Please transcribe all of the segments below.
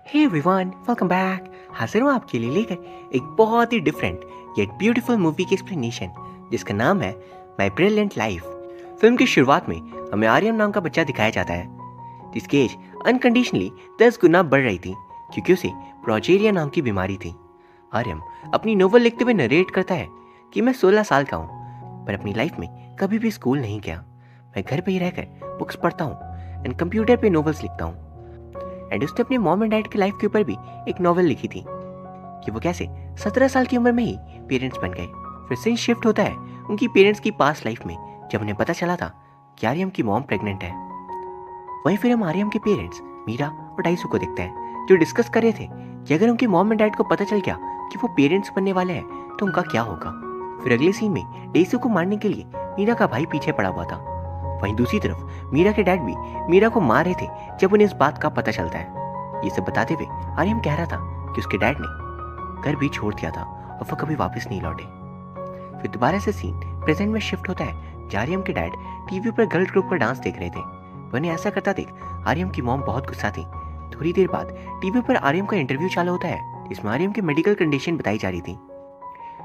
Hey everyone, welcome back. हाजिर हूँ आपके लिए लेकर एक बहुत ही डिफरेंट येट ब्यूटीफुल मूवी की एक्सप्लेनेशन जिसका नाम है माई ब्रिलियंट लाइफ। फिल्म की शुरुआत में हमें आर्यन नाम का बच्चा दिखाया जाता है जिसकी एज अनकंडीशनली 10 गुना बढ़ रही थी क्योंकि उसे प्रोजेरिया नाम की बीमारी थी। आर्यन अपनी नोवेल लिखते हुए नरेट करता है कि मैं 16 साल का हूँ पर अपनी लाइफ में कभी भी स्कूल नहीं गया। मैं घर पर ही रहकर बुक्स पढ़ता हूँ एंड कंप्यूटर पे नोवेल्स लिखता हूँ। एंड उसने अपने मॉम एंड डैड की लाइफ के ऊपर भी एक नॉवेल लिखी थी कि वो कैसे 17 साल की उम्र में ही पेरेंट्स बन गए। फिर सीन शिफ्ट होता है उनकी पेरेंट्स की पास्ट लाइफ में जब उन्हें पता चला था कि आर्यम की मॉम प्रेग्नेंट है। वहीं फिर हम आर्यम के पेरेंट्स मीरा और डाइसू को देखते हैं जो डिस्कस कर रहे थे कि अगर उनकी मॉम एंड डैड को पता चल गया कि वो पेरेंट्स बनने वाले हैं तो उनका क्या होगा। फिर अगले सीन में डाइसू को मारने के लिए मीरा का भाई पीछे पड़ा हुआ था। वहीं दूसरी तरफ मीरा के डैड भी मीरा को मार रहे थे जब उन्हें इस बात का पता चलता है। ये सब बताते हुए आर्यम कह रहा था कि उसके डैड ने घर भी छोड़ दिया था और वो कभी वापस नहीं लौटे। फिर दोबारा से सीन प्रेजेंट में शिफ्ट होता है जहाँ आर्यम के डैड टीवी पर गर्ल ग्रुप का डांस देख रहे थे। उन्हें ऐसा करता देख आर्यम की मॉम बहुत गुस्सा थी। थोड़ी देर बाद टीवी पर आर्यम का इंटरव्यू चालू होता है जिसमें आर्यम की मेडिकल कंडीशन बताई जा रही थी।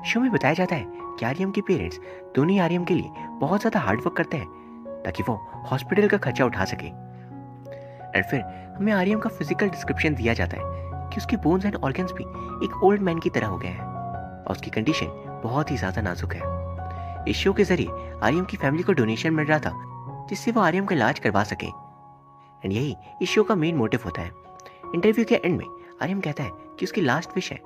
शो में बताया जाता है कि आर्यम के पेरेंट्स दोनों ही आर्यम के लिए बहुत ज्यादा हार्डवर्क करते हैं ताकि वो हॉस्पिटल का खर्चा उठा सके। एंड फिर हमें आर्यम का फिजिकल डिस्क्रिप्शन दिया जाता है कि उसके बोन्स एंड ऑर्गन्स भी एक ओल्ड मैन की तरह हो गए हैं और उसकी कंडीशन बहुत ही ज्यादा नाजुक है। इस शो के जरिए आर्यम की फैमिली को डोनेशन मिल रहा था जिससे वो आर्यम का इलाज करवा सके एंड यही इस शो का मेन मोटिव होता है। इंटरव्यू के एंड में आर्यम कहता है कि उसकी लास्ट विश है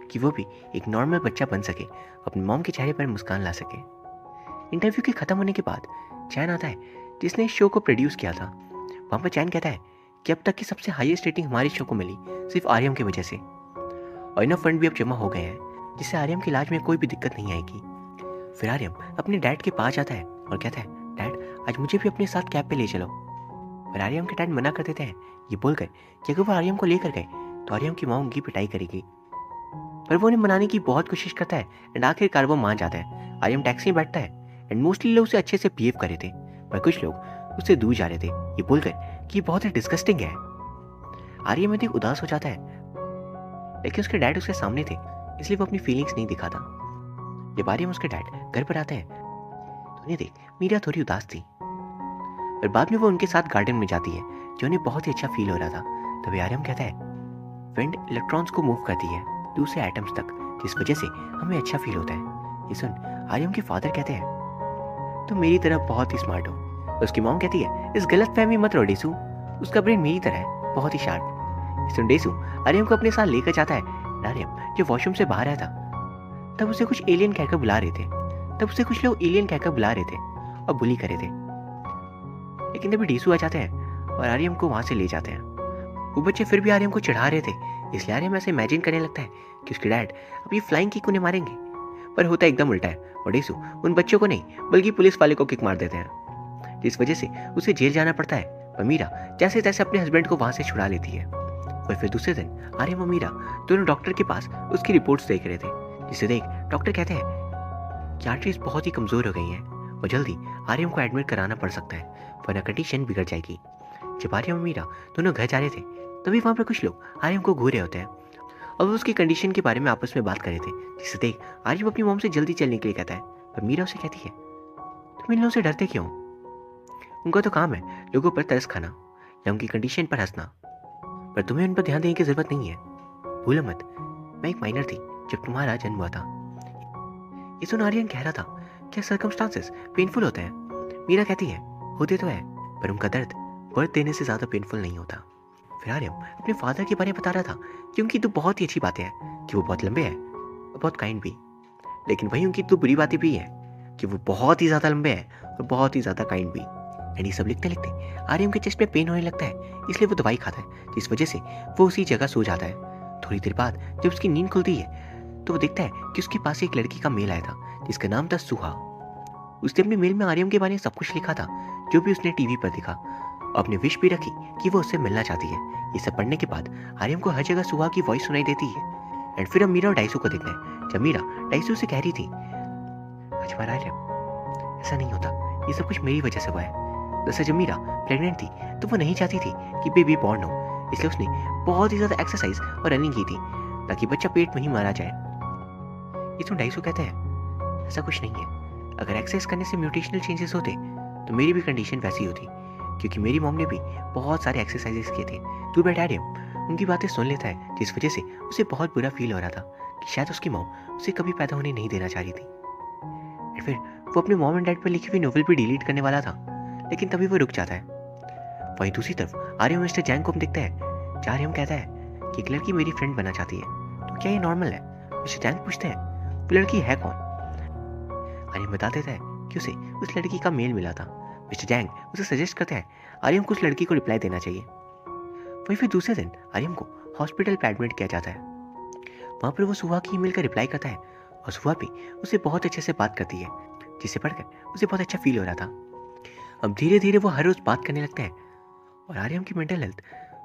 कि वो भी एक नॉर्मल बच्चा बन सके, अपनी मॉम के चेहरे पर मुस्कान ला सके। इंटरव्यू के खत्म होने के बाद चैन आता है जिसने इस शो को प्रोड्यूस किया था। वहां पर चैन कहता है कि अब तक की सबसे हाईएस्ट रेटिंग हमारे शो को मिली सिर्फ आर्यम की वजह से और इनफ फंड भी अब जमा हो गए हैं जिससे आर्यम के इलाज में कोई भी दिक्कत नहीं आएगी। फिर आर्यम अपने डैड के पास जाता है और कहता है डैड आज मुझे भी अपने साथ कैब पे ले चलो। पर आर्यम के डैड मना कर देते हैं ये बोलकर कि अगर वो आर्यम को लेकर गए तो आर्यम की माँ उनकी पिटाई करेगी। पर वो उन्हें मनाने की बहुत कोशिश करता है एंड आखिरकार वो मान जाता है। आर्यम टैक्सी में बैठता है एंड मोस्टली लोग उसे अच्छे से बिहेव कर रहे थे पर कुछ लोग उससे दूर जा रहे थे ये बोलकर कि ये बहुत ही डिस्गस्टिंग है। आर्यम में देख उदास हो जाता है लेकिन उसके डैड उसके सामने थे इसलिए वो अपनी फीलिंग्स नहीं दिखाता। जब आर्यम उसके डैड घर पर आते हैं तो उन्हें देख मीरा थोड़ी उदास थी पर बाद में वो उनके साथ गार्डन में जाती है जो उन्हें बहुत ही अच्छा फील हो रहा था। तभी आर्यम कहता है विंड इलेक्ट्रॉन्स को मूव करती है दूसरे एटम्स तक जिस वजह से हमें अच्छा फील होता है। ये सुन आर्यम के फादर कहते हैं तुम मेरी तरह बहुत ही स्मार्ट हो। तो उसकी मॉम कहती है इस गलत फहमी मत रहो डेसू, उसका ब्रेन मेरी तरह है बहुत ही शार्प। सुन डेसू आर्यम को अपने साथ लेकर जाता है। आर्यम जब वॉशरूम से बाहर आया था तब उसे कुछ एलियन कहकर बुला रहे थे और बुली कर रहे थे लेकिन तभी डेसू आ जाते हैं और आर्यम को वहां से ले जाते हैं। वो बच्चे फिर भी आर्यम को चढ़ा रहे थे इसलिए आर्यम ऐसे इमेजिन करने लगता है कि उसके डैड अब ये फ्लाइंग किक उन्हें मारेंगे पर होता एकदम उल्टा है और डेसू उन बच्चों को नहीं बल्कि पुलिस वाले को किक मार देते हैं जिस वजह से उसे जेल जाना पड़ता है। पर मीरा जैसे तैसे अपने हस्बैंड को वहां से छुड़ा लेती है। और फिर दूसरे दिन आर्यम और मीरा दोनों डॉक्टर के पास उसकी रिपोर्ट्स देख रहे थे जिसे देख डॉक्टर कहते हैं कि आर्टरीज बहुत ही कमजोर हो गई हैं और जल्दी आर्यम को एडमिट कराना पड़ सकता है वरना कंडीशन बिगड़ जाएगी। जब आर्यम और मीरा दोनों घर जा रहे थे तभी वहां पर कुछ लोग आर्यम को घूर रहे होते हैं और वो उसकी कंडीशन के बारे में आपस में बात कर रहे थे जिसे देख आर्यम अपनी मॉम से जल्दी चलने के लिए कहता है पर मीरा उसे कहती है तुम इन लोगों से डरते क्यों, उनका तो काम है लोगों पर तरस खाना या उनकी कंडीशन पर हंसना पर तुम्हें उन पर ध्यान देने की जरूरत नहीं है। भूलो मत मैं एक माइनर थी जब तुम्हारा जन्म हुआ था। ये सुन आर्यन कह रहा था क्या सर्कमस्टांसेस पेनफुल होते हैं। मीरा कहती है होते तो है पर उनका दर्द बर्थ देने से ज्यादा पेनफुल नहीं होता। फिर आर्यम अपने फादर के बारे में बता रहा था कि उनकी तो बहुत ही अच्छी बातें हैं कि वो बहुत लंबे हैं और बहुत काइंड भी, लेकिन वही उनकी तो बुरी बातें भी हैं कि वो बहुत ही ज्यादा लंबे हैं और बहुत ही ज्यादा काइंड भी। एंड ये सब लिखते लिखते आर्यम के चेस्ट में पेन होने लगता है इसलिए वो दवाई खाता है जिस वजह से वो उसी जगह सो जाता है। थोड़ी देर बाद जब उसकी नींद खुलती है तो वो देखता है कि उसके पास एक लड़की का मेल आया था जिसका नाम था सुहा। उसने अपने मेल में आर्यम के बारे में सब कुछ लिखा था जो भी उसने टीवी पर देखा और अपनी विश भी रखी कि वो उससे मिलना चाहती है। ये सब पढ़ने के बाद आर्यम को हर जगह सुहा की वॉइस सुनाई देती है। एंड फिर हम मीरा और डाइसू को देखते हैं जब मीरा डाइसू से कह रही थी आज बार आर्यम ऐसा नहीं होता, ये सब कुछ मेरी वजह से हुआ है। दरअसल जब मीरा प्रेग्नेंट थी तो वो नहीं चाहती थी कि बेबी बॉर्न हो इसलिए उसने बहुत ही ज़्यादा एक्सरसाइज और रनिंग की थी ताकि बच्चा पेट में ही मारा जाए। ये तो डाइसो कहते हैं ऐसा कुछ नहीं है, अगर एक्सरसाइज करने से म्यूटेशनल चेंजेस होते तो मेरी भी कंडीशन वैसी होती, क्योंकि मेरी मॉम ने भी बहुत सारे एक्सरसाइजेस किए थे। तू बेटा आर्यम उनकी बातें सुन लेता है, जिस वजह से उसे बहुत बुरा फील हो रहा था कि शायद उसकी मॉम उसे कभी पैदा होने नहीं देना चाह रही थी। और फिर वो अपने मॉम एंड डैड पर लिखी हुई नोवेल भी डिलीट करने वाला था, लेकिन तभी वो रुक जाता है। वहीं दूसरी तरफ आर्यम मिस्टर जैंग को देखता है, जहाँ आर्यम कहता है कि एक लड़की मेरी फ्रेंड बनना चाहती है, तो क्या ये नॉर्मल है? मिस्टर जैंग पूछते हैं वो लड़की है कौन? आर्यम बता देता है कि उसे उस लड़की का मेल मिला था। मिस्टर जैंग उसे सजेस्ट करते हैं आर्यम को उस लड़की को रिप्लाई देना चाहिए। वहीं फिर दूसरे दिन आर्यम को हॉस्पिटल पे एडमिट किया जाता है। वहाँ पर वो सुहा की ईमेल का रिप्लाई करता है और सुहा भी उसे बहुत अच्छे से बात करती है, जिसे पढ़कर उसे बहुत अच्छा फील हो रहा था। अब धीरे धीरे वो हर रोज बात करने लगता है और आर्यम की मेंटल हेल्थ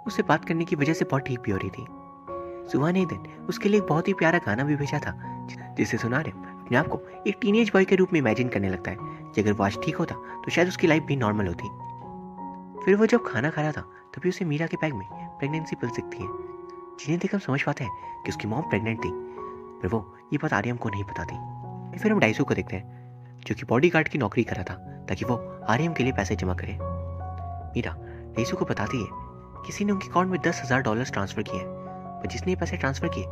उससे बात करने की वजह से बहुत ठीक भी हो रही थी। सुहा ने एक दिन उसके लिए एक बहुत ही प्यारा गाना भी भेजा था, जिसे सुना आर्यम अपने आप को एक टीनेज बॉय के रूप में इमेजिन करने लगता है कि अगर वो आज ठीक होता तो शायद उसकी लाइफ भी नॉर्मल होती। फिर वो जब खाना खा रहा था तभी उसे मीरा के बैग में प्रेगनेंसी पिल्स दिखती है, जिन्हें देख हम समझ पाते हैं कि उसकी मॉम प्रेग्नेंट थी, पर वो ये बात आर्यम को नहीं पता थी। फिर हम डाइसो को देखते हैं, जो कि बॉडीगार्ड की नौकरी कर रहा था ताकि वो आर्यम के लिए पैसे जमा करे। मीरा डाइसो को बताती है किसी ने उनके अकाउंट में $10,000 ट्रांसफर किए हैं, पर जिसने ये पैसे ट्रांसफर किए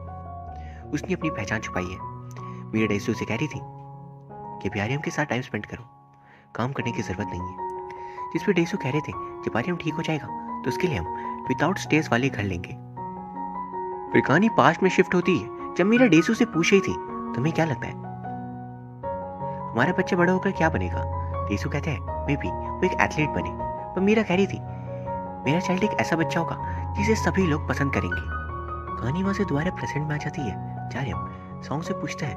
उसने अपनी पहचान छुपाई है। मीरा डाइसो से कह रही थी कि अभी आर्यम के साथ टाइम स्पेंड करो, काम करने की जरूरत नहीं है। जिस पर डाइसो कह रहे थे जब आर्यम ठीक हो जाएगा तो उसके लिए हम विदाउट स्टेज वाले घर लेंगे। फिर कहानी पास्ट में शिफ्ट होती है जब मीरा डाइसो से पूछ रही थी तुम्हें क्या लगता है हमारा बच्चा बड़ा होकर क्या बनेगा? डाइसो कहते हैं मे बी वो एक एथलीट बने, पर मीरा कह रही थी मेरा चाइल्ड एक ऐसा बच्चा होगा जिसे सभी लोग पसंद करेंगे। कहानी वहां से दोबारा प्रेजेंट में आ जाती है। आर्यम सॉन्ग से पूछता है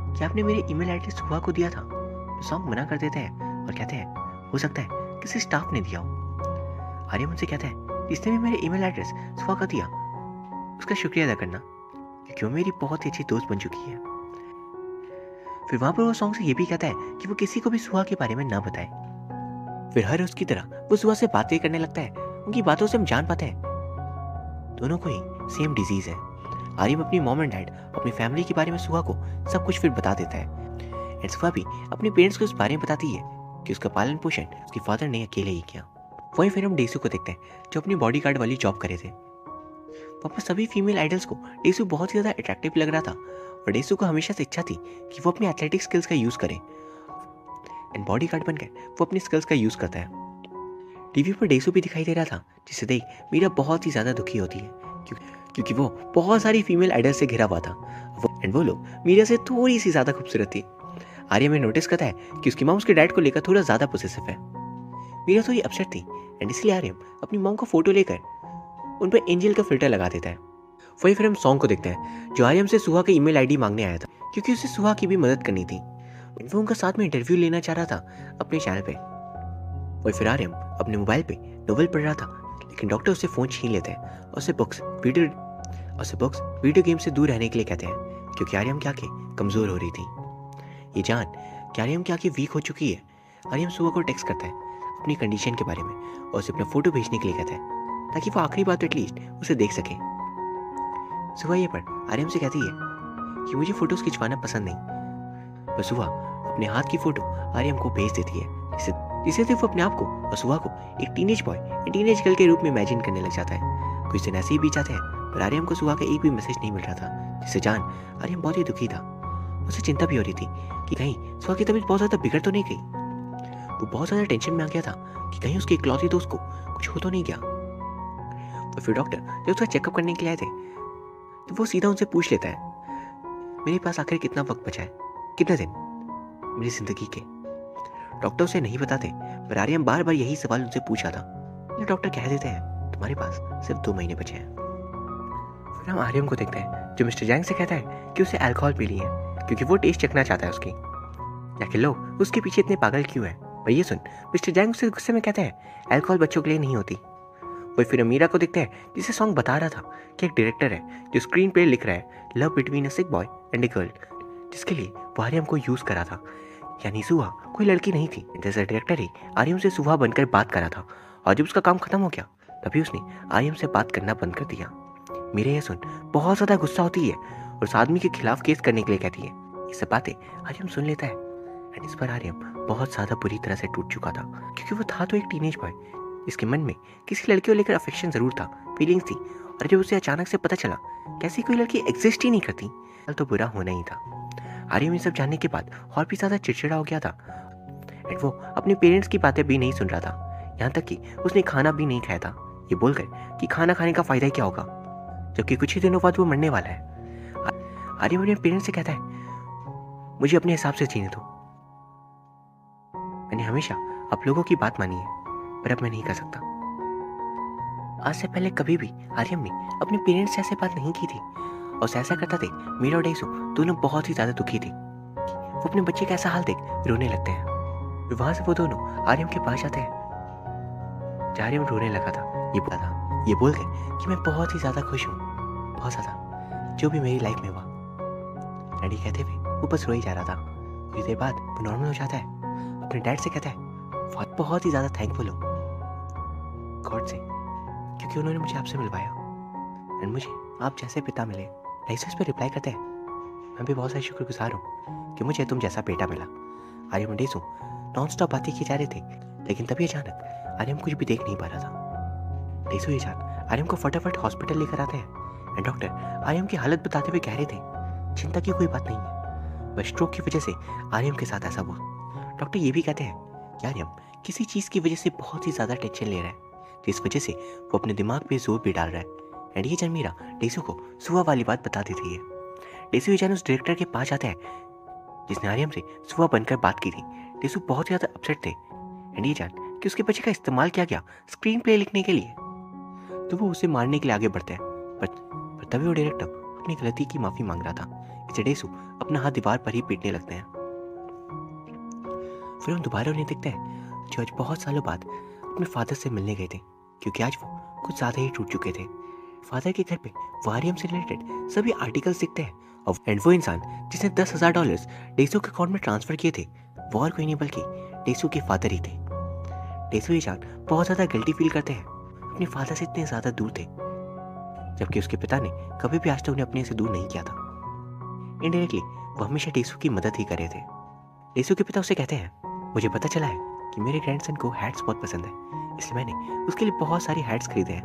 कि आपने मेरे ईमेल एड्रेस सुहा को दिया था, तो सॉन्ग मना कर देते हैं और कहते हैं हो सकता है किसी स्टाफ ने दिया हो। आर्यम उनसे कहता है जिसने भी मेरे ईमेल एड्रेस सुहा का दिया उसका शुक्रिया अदा करना, क्योंकि वो मेरी बहुत ही अच्छी दोस्त बन चुकी है। फिर वहां पर वो सॉन्ग से ये भी कहता है कि वो किसी को भी सुहा के बारे में ना बताए। फिर हर उसकी तरह वो सुहा से बातें करने लगता है। उनकी बातों से हम जान पाते हैं दोनों को ही सेम डिजीज है। आर्यम अपनी मॉम एंड डैड अपनी फैमिली के बारे में सुहा को सब कुछ फिर बता देता है। एंड सुहा भी अपने पेरेंट्स को इस बारे में बताती है कि उसका पालन पोषण उसके फादर ने अकेले ही किया। वहीं फिर हम डाइसो को देखते हैं जो अपनी बॉडीगार्ड वाली जॉब करे थे। पापा सभी फीमेल आइडल्स को डाइसो बहुत ही ज्यादा अट्रैक्टिव लग रहा था और डाइसो को हमेशा से इच्छा थी कि वो अपनी एथलेटिक स्किल्स का यूज करे एंड बॉडीगार्ड बनकर वो अपनी स्किल्स का यूज करता है। टीवी पर डाइसो भी दिखाई दे रहा था, जिसे देख मीरा बहुत ही ज्यादा दुखी होती है क्योंकि वो बहुत सारी फीमेल आइडल से घिरा हुआ था एंड वो लोग मीरा से थोड़ी सी ज्यादा खूबसूरत थी। आर्यम में नोटिस करता है कि उसकी मॉम उसके डैड को लेकर थोड़ा ज्यादा पोसेसिव है। मीरा थोड़ी अपसेट थी एंड इसलिए आर्यम अपनी मॉम का फोटो लेकर उन पर एंजल का फिल्टर लगा देता है। वही फिर हम सॉन्ग को देखते हैं जो आर्यम से सुहा का ईमेल आईडी मांगने आया था, क्योंकि उसे सुहा की भी मदद करनी थी। वो उनका साथ में इंटरव्यू लेना चाह रहा था अपने चैनल पे। वही फिर आर्यम अपने मोबाइल पे नोवेल पढ़ रहा था, लेकिन डॉक्टर उससे फोन छीन लेते हैं और उसे बुक्स वीडियो गेम से दूर रहने के लिए कहते हैं, क्योंकि आर्यम की आंखें कमजोर हो रही थी। ये जान कि आर्यम की आंखें वीक हो चुकी है, आर्यम सुहा को टेक्स्ट करता है अपनी कंडीशन के बारे में और उसे अपना फोटो भेजने के लिए कहता है ताकि वो आखिरी बात एटलीस्ट उसे देख सके। सुहा ये पर आर्यम से कहती है कि मुझे फोटोज खिंचवाना पसंद नहीं, पर सुहा अपने हाथ की फोटो आर्यम को भेज देती है, जिससे वो अपने आप को और सुहा को एक टीनेज बॉय या टीनेज गर्ल के रूप में इमेजिन करने लग जाता है। कुछ दिन ऐसे ही बीत जाते हैं, पर आर्यम को सुहा का एक भी मैसेज नहीं मिल रहा था, जिससे जान आर्यम बहुत ही दुखी था। उसे चिंता भी हो रही थी कि कहीं सुहा की तबीयत बहुत ज्यादा बिगड़ तो नहीं गई। वो बहुत ज्यादा टेंशन में आ गया था कि कहीं उसके इकलौती दोस्त को कुछ हो तो नहीं गया। तो फिर डॉक्टर जब उसका चेकअप करने के लिए आए थे तो वो सीधा उनसे पूछ लेता है मेरे पास आखिर कितना वक्त बचा है, कितने दिन मेरी जिंदगी के। डॉक्टर उसे नहीं बताते, पर आर्यम बार बार यही सवाल उनसे पूछा था। डॉक्टर कह देते हैं तुम्हारे पास सिर्फ 2 महीने बचे हैं। फिर हम आर्यम को देखते हैं जो मिस्टर जैंग से कहता है कि उसे अल्कोहल पी ली है, क्योंकि वो टेस्ट चखना चाहता है उसकी। आखिर लोग उसके पीछे इतने पागल क्यों है? पर ये सुन मिस्टर जैंग उससे गुस्से में कहते हैं अल्कोहल बच्चों के लिए नहीं होती। वही फिर मीरा को देखते हैं जिसे सॉन्ग बता रहा था कि एक डायरेक्टर है जो स्क्रीन पे लिख रहा है love between a sick boy and a girl, जिसके लिए वो आर्यम को यूज करा था। यानी सुहा कोई लड़की नहीं थी, जैसे डायरेक्टर ही आर्यम से सुहा बनकर बात करा था, और जब उसका काम खत्म हो गया तभी उसने आर्यम से बात करना बंद कर दिया। मीरा ये सुन बहुत ज़्यादा गुस्सा होती है और उस आदमी के खिलाफ केस करने के लिए कहती है। ये सब बातें आर्यन सुन लेता है एंड इस पर आर्यन बहुत ज़्यादा बुरी तरह से टूट चुका था, क्योंकि वो था तो एक टीनेज बॉय जिसके मन में किसी लड़की को लेकर अफेक्शन ज़रूर था, फीलिंग्स थी। और जब उसे अचानक से पता चला कि ऐसी कोई लड़की एग्जिस्ट ही नहीं करती, तो बुरा होना ही था। आर्यन ये सब जानने के बाद और भी ज़्यादा चिड़चिड़ा हो गया था एंड वो अपने पेरेंट्स की बातें भी नहीं सुन रहा था। यहाँ तक कि उसने खाना भी नहीं खाया था, ये बोलकर कि खाना खाने का फ़ायदा क्या होगा, जबकि कुछ ही दिनों बाद वो मरने वाला है। आर्यन अपने पेरेंट्स से कहता है, मुझे अपने हिसाब से जीने दो। मैंने हमेशा आप लोगों की बात मानी है, पर अब मैं नहीं कर सकता। आज से पहले कभी भी आर्यन ने अपने पेरेंट्स से ऐसे बात नहीं की थी और ऐसा करता थे। मीरा और डेसू दोनों बहुत ही ज्यादा दुखी थे। वो अपने बच्चे का ऐसा हाल देख रोने लगते हैं। वहां से वो दोनों आर्यन के पास जाते हैं। आर्यन रोने लगा था, ये बोल के कि मैं बहुत ही ज्यादा खुश हूँ, बहुत ज्यादा, जो भी मेरी लाइफ में हुआ। डैडी कहते हुए वो बस रो ही जा रहा था। कुछ देर बाद वो नॉर्मल हो जाता है। अपने डैड से कहता है, बहुत ही ज्यादा थैंकफुल हूँ गॉड से, क्योंकि उन्होंने मुझे आपसे मिलवाया एंड मुझे आप जैसे पिता मिले। डेसू इस पर रिप्लाई करते हैं, मैं भी बहुत सारी शुक्रगुजार हूँ कि मुझे तुम जैसा बेटा मिला। आर्यन और डेसू नॉन स्टॉप बातें की जा रहे थे, लेकिन तभी अचानक आर्यन कुछ भी देख नहीं पा रहा था। डेसू ये जान आर्यन को फटाफट हॉस्पिटल लेकर आते हैं एंड डॉक्टर आर्यन की हालत बताते हुए कह रहे थे, चिंता की कोई बात नहीं है, बस स्ट्रोक की वजह से आर्यन के साथ ऐसा हुआ। डॉक्टर ये भी कहते हैं कि आर्यन किसी चीज़ की वजह से बहुत ही ज़्यादा टेंशन ले रहा है, जिस वजह से वो अपने दिमाग पे जोर भी डाल रहा है। एंड ये जान मीरा डेसू को सुबह वाली बात बता देती है। डेसू ये जान उस डायरेक्टर के पास जाता है जिसने आर्यन से सुबह बनकर बात की थी। डेसू बहुत ज़्यादा अपसेट थे एंड ये जान कि उसके बच्चे का इस्तेमाल किया गया स्क्रीन प्ले लिखने के लिए, तो वो उसे मारने के लिए आगे बढ़ते हैं। पर तभी वो डायरेक्टर अपनी गलती की माफ़ी मांग रहा था। इसे डेसू अपना हाथ दीवार पर ही पीटने लगते हैं। फिर हम दोबारा उन्हें देखते हैं जो आज बहुत सालों बाद अपने फादर से मिलने गए थे, क्योंकि आज वो कुछ ज़्यादा ही टूट चुके थे। फादर के घर पे आर्यन से रिलेटेड सभी आर्टिकल्स दिखते हैं एंड वो इंसान जिसने $10,000 डेसू के अकाउंट में ट्रांसफर किए थे वो और कोई नहीं बल्कि डेसू के फादर ही थे। डेसू ये जान बहुत ज़्यादा गिल्टी फील करते हैं, अपने फादर से इतने ज़्यादा दूर थे, जबकि उसके पिता ने कभी भी आज तक उन्हें अपने से दूर नहीं किया था। इनडायरेक्टली वो हमेशा डेसू की मदद ही कर रहे थे। डेसू के पिता उसे कहते हैं, मुझे पता चला है कि मेरे ग्रैंडसन को हैट्स बहुत पसंद है, इसलिए मैंने उसके लिए बहुत सारी हैट्स खरीदे हैं।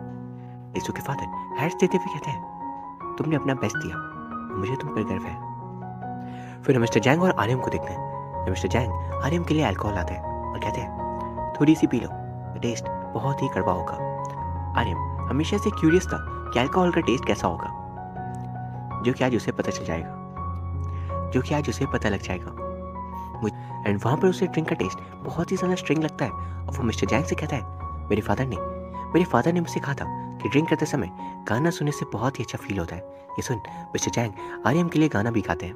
डेसू के फादर हैट्स देते हुए कहते हैं, तुमने अपना बेस्ट दिया, मुझे तुम पर गर्व है। फिर हम मिस्टर जैंग और आर्यन को देखते हैं। मिस्टर जैंग आर्यन के लिए अल्कोहल लाते हैं और कहते हैं, थोड़ी सी पी लो, टेस्ट बहुत ही कड़वा होगा। आर्यन हमेशा से क्यूरियस था कि अल्कोहल का टेस्ट कैसा होगा, जो कि आज उसे पता लग जाएगा। एंड वहाँ पर उसे ड्रिंक का टेस्ट बहुत ही ज़्यादा स्ट्रिंग लगता है और वो मिस्टर जैंग से कहता है, मेरे फादर ने मुझसे कहा था कि ड्रिंक करते समय गाना सुनने से बहुत ही अच्छा फील होता है। ये सुन मिस्टर जैंग आर्यन के लिए गाना भी गाते हैं।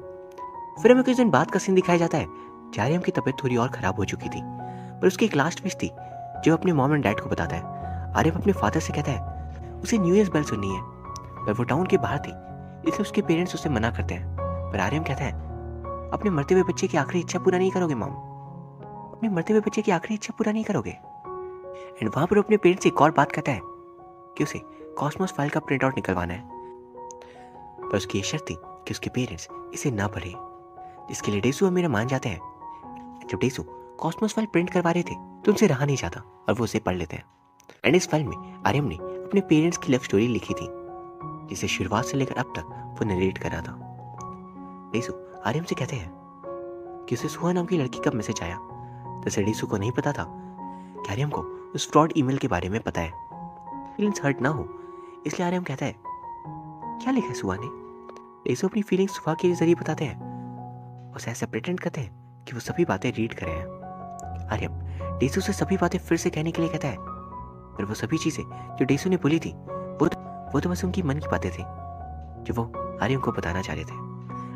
फिर हमें कुछ दिन बाद का सीन दिखाया जाता है। आर्यन की तबीयत थोड़ी और ख़राब हो चुकी थी, पर उसकी एक लास्ट विश थी जो अपने मॉम एंड डैड को बताता है। आर्यन अपने फादर से कहता है उसे न्यू ईयर्स बेल सुननी है, पर वो टाउन के बाहर थी, इसलिए उसके पेरेंट्स उसे मना करते हैं। पर आर्यन कहता है, अपने मरते हुए बच्चे की आखिरी इच्छा पूरा नहीं करोगे मॉम, अपने मरते हुए बच्चे की आखिरी इच्छा पूरा नहीं करोगे। एंड वहां पर अपने पेरेंट्स से एक और बात कहता है कि उसे कॉस्मोस फाइल का प्रिंट आउट निकलवाना है, पर उसकी ये शर्त थी कि उसके पेरेंट्स इसे ना पढ़े, जिसके लिए डेसू और मीरा मान जाते हैं। जब डेसू कॉस्मोस फाइल प्रिंट करवा रहे थे तो उनसे रहा नहीं जाता और वो उसे पढ़ लेते हैं। एंड इस फाइल में आर्यन ने अपने पेरेंट्स की लव स्टोरी लिखी थी, जिसे शुरुआत से लेकर अब तक वो नरेट कर रहा था। डेसू आर्यन से कहते हैं कि उसे सुहा नाम की लड़की का मैसेज आया। जैसे डेसू को नहीं पता था कि आर्यन को उस फ्रॉड ईमेल के बारे में पता है। फीलिंग्स हर्ट ना हो इसलिए आर्यन कहता है, क्या लिखा है सुहा ने। डेसू अपनी फीलिंग्स सुहा के जरिए बताते हैं और ऐसा प्रिटेंड करते हैं कि वो सभी बातें रीड कर रहे हैं। आर्यन डेसू से सभी बातें फिर से कहने के लिए कहता है, पर वो सभी चीजें जो डेसू ने बोली थी वो तो बस उनकी मन की बातें थी जो वो आर्यन को बताना चाह रहे थे।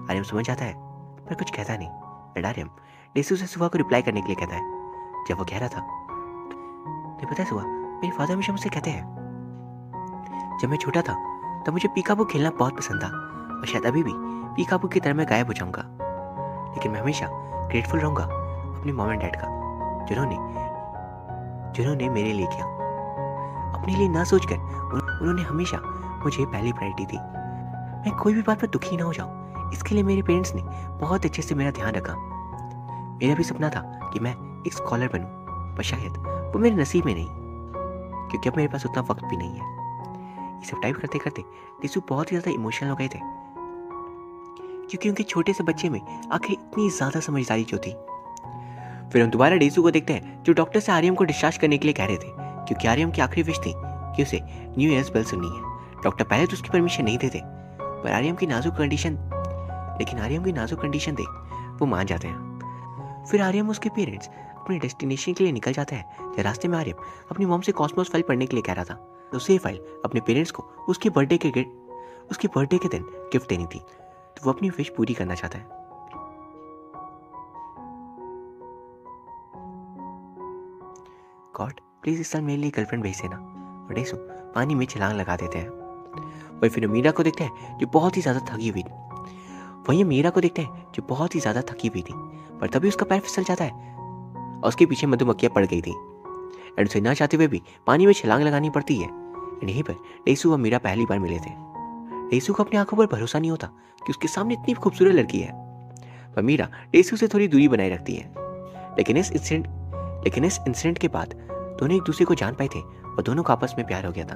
आर्यन समझ जाता है पर कुछ कहता नहीं। एंड आर्यन डेसू से सुहा को रिप्लाई करने के लिए कहता है। जब वो कह रहा था, नहीं पता है सुहा, मेरे फादर हमेशा मुझसे कहते हैं जब मैं छोटा था तब मुझे पीकाबू खेलना बहुत पसंद था और शायद अभी भी पीकाबू की तरह मैं गायब हो जाऊंगा, लेकिन मैं हमेशा ग्रेटफुल रहूंगा अपने मॉम एंड डैड का जिन्होंने मेरे लिए किया। अपने लिए ना सोचकर उन्होंने हमेशा मुझे पहली प्रायोरिटी थी। मैं कोई भी बात पर दुखी ना हो जाऊं, इसके लिए मेरे पेरेंट्स ने बहुत अच्छे से मेरा ध्यान रखा। मेरा भी सपना था कि मैं एक स्कॉलर बनूं, पर शायद वो मेरे नसीब में नहीं, क्योंकि अब मेरे पास उतना वक्त भी नहीं है। ये सब टाइप करते करते टीसू बहुत ही ज़्यादा इमोशनल हो गए थे, क्योंकि उनके छोटे से बच्चे में आखिर इतनी ज़्यादा समझदारी जो थी। फिर हम दोबारा डेसू को देखते हैं, जो डॉक्टर से आर्यम को डिस्चार्ज करने के लिए कह रहे थे, क्योंकि आर्यम की आखिरी विश थी कि उसे न्यू ईयर्स बेल सुननी है। डॉक्टर पहले तो उसकी परमिशन नहीं देते, पर आर्यम की नाजुक कंडीशन देख वो मान जाते हैं। फिर आर्यम उसके पेरेंट्स अपने डेस्टिनेशन के लिए निकल जाते हैं। जब रास्ते में आर्यम अपनी मॉम से कॉस्मोस फाइल पढ़ने के लिए कह रहा था, तो उसे फाइल अपने पेरेंट्स को उसके बर्थडे के दिन गिफ्ट देनी थी, तो वो अपनी विश पूरी करना चाहता है। गॉड प्लीज इस साल मेरे लिए गर्लफ्रेंड भेज देना। और डेसू पानी में छलांग लगा देते हैं। वही फिर मीरा को देखते हैं जो बहुत ही ज्यादा थकी हुई थी। पर तभी उसका पैर फिसल जाता है और उसके पीछे मधुमक्खियां पड़ गई थी, एंड उसे ना चाहते हुए भी पानी में छलांग लगानी पड़ती है। एंड यहीं पर डेसू और मीरा पहली बार मिले थे। डेसू को अपनी आंखों पर भरोसा नहीं होता कि उसके सामने इतनी खूबसूरत लड़की है, पर मीरा डेसू से थोड़ी दूरी बनाए रखती है। लेकिन इस इंसिडेंट के बाद दोनों एक दूसरे को जान पाए थे और दोनों का आपस में प्यार हो गया था।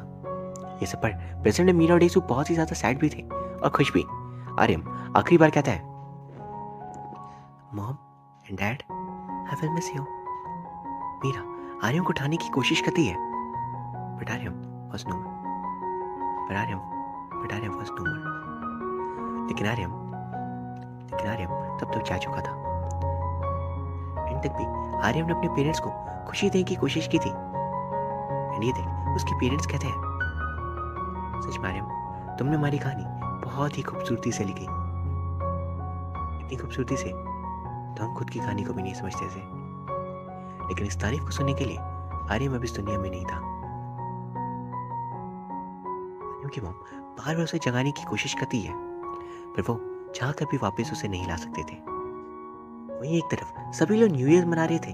ये सब पर प्रेजेंट में मीरा और डेसू बहुत ही ज्यादा सैड भी थे और खुश भी। आर्यम आखिरी बार कहता है, mom and dad, I will miss you. Meera Aryam को उठाने की कोशिश करती है, but Aryam was no more. लेकिन आर्यम तब तक जा चुका था। एंड तक भी आर्यम ने अपने पेरेंट्स को खुशी देने की कोशिश की थी। एंड ये देख उसके पेरेंट्स कहते हैं, सच में आर्यम, तुमने हमारी कहानी बहुत ही खूबसूरती से लिखी, इतनी खूबसूरती से तो हम खुद की कहानी को भी नहीं समझते थे। लेकिन इस तारीफ को सुनने के लिए आर्यम अब इस दुनिया में नहीं था। आर्यम की मॉम बार बार उसे जगाने की कोशिश करती है, पर वो चाह कर भी वापस उसे नहीं ला सकते थे। वहीं एक तरफ सभी लोग न्यू ईयर मना रहे थे,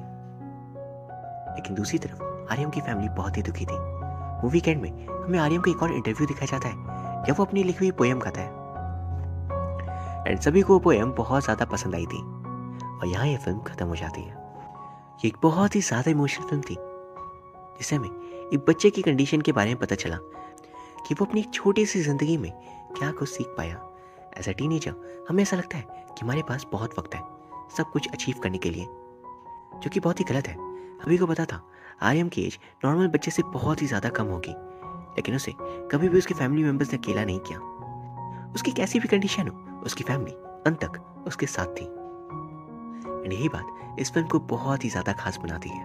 लेकिन दूसरी तरफ आर्यम की फैमिली बहुत ही दुखी थी। मूवी के एंड में हमें आर्यम का एक और इंटरव्यू दिखाया जाता है, जब वो अपनी लिखी हुई पोएम गाता है। एंड सभी को वो पोएम बहुत ज्यादा पसंद आई थी, और यहाँ ये फिल्म खत्म हो जाती है। ये एक बहुत ही ज्यादा इमोशनल फिल्म थी, जिससे हमें एक बच्चे की कंडीशन के बारे में पता चला कि वो अपनी एक छोटी सी जिंदगी में क्या कुछ सीख पाया। एज अ टीनेजर हमें ऐसा लगता है कि हमारे पास बहुत वक्त है सब कुछ अचीव करने के लिए, जो कि बहुत ही गलत है। अभी को पता था आर्यम की एज नॉर्मल बच्चे से बहुत ही ज्यादा कम होगी, लेकिन उसे कभी भी उसके फैमिली मेंबर्स ने अकेला नहीं किया। उसकी कैसी भी कंडीशन हो, उसकी फैमिली अंत तक उसके साथ थी। एंड यही बात इस फिल्म को बहुत ही ज्यादा खास बनाती है।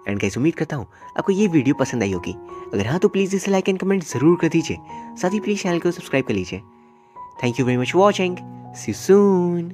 एंड गाइस, उम्मीद करता हूँ आपको ये वीडियो पसंद आई होगी। अगर हाँ तो प्लीज इसे लाइक एंड कमेंट जरूर कर दीजिए, साथ ही प्लीज चैनल को सब्सक्राइब कर लीजिए। Thank you very much for watching, see you soon.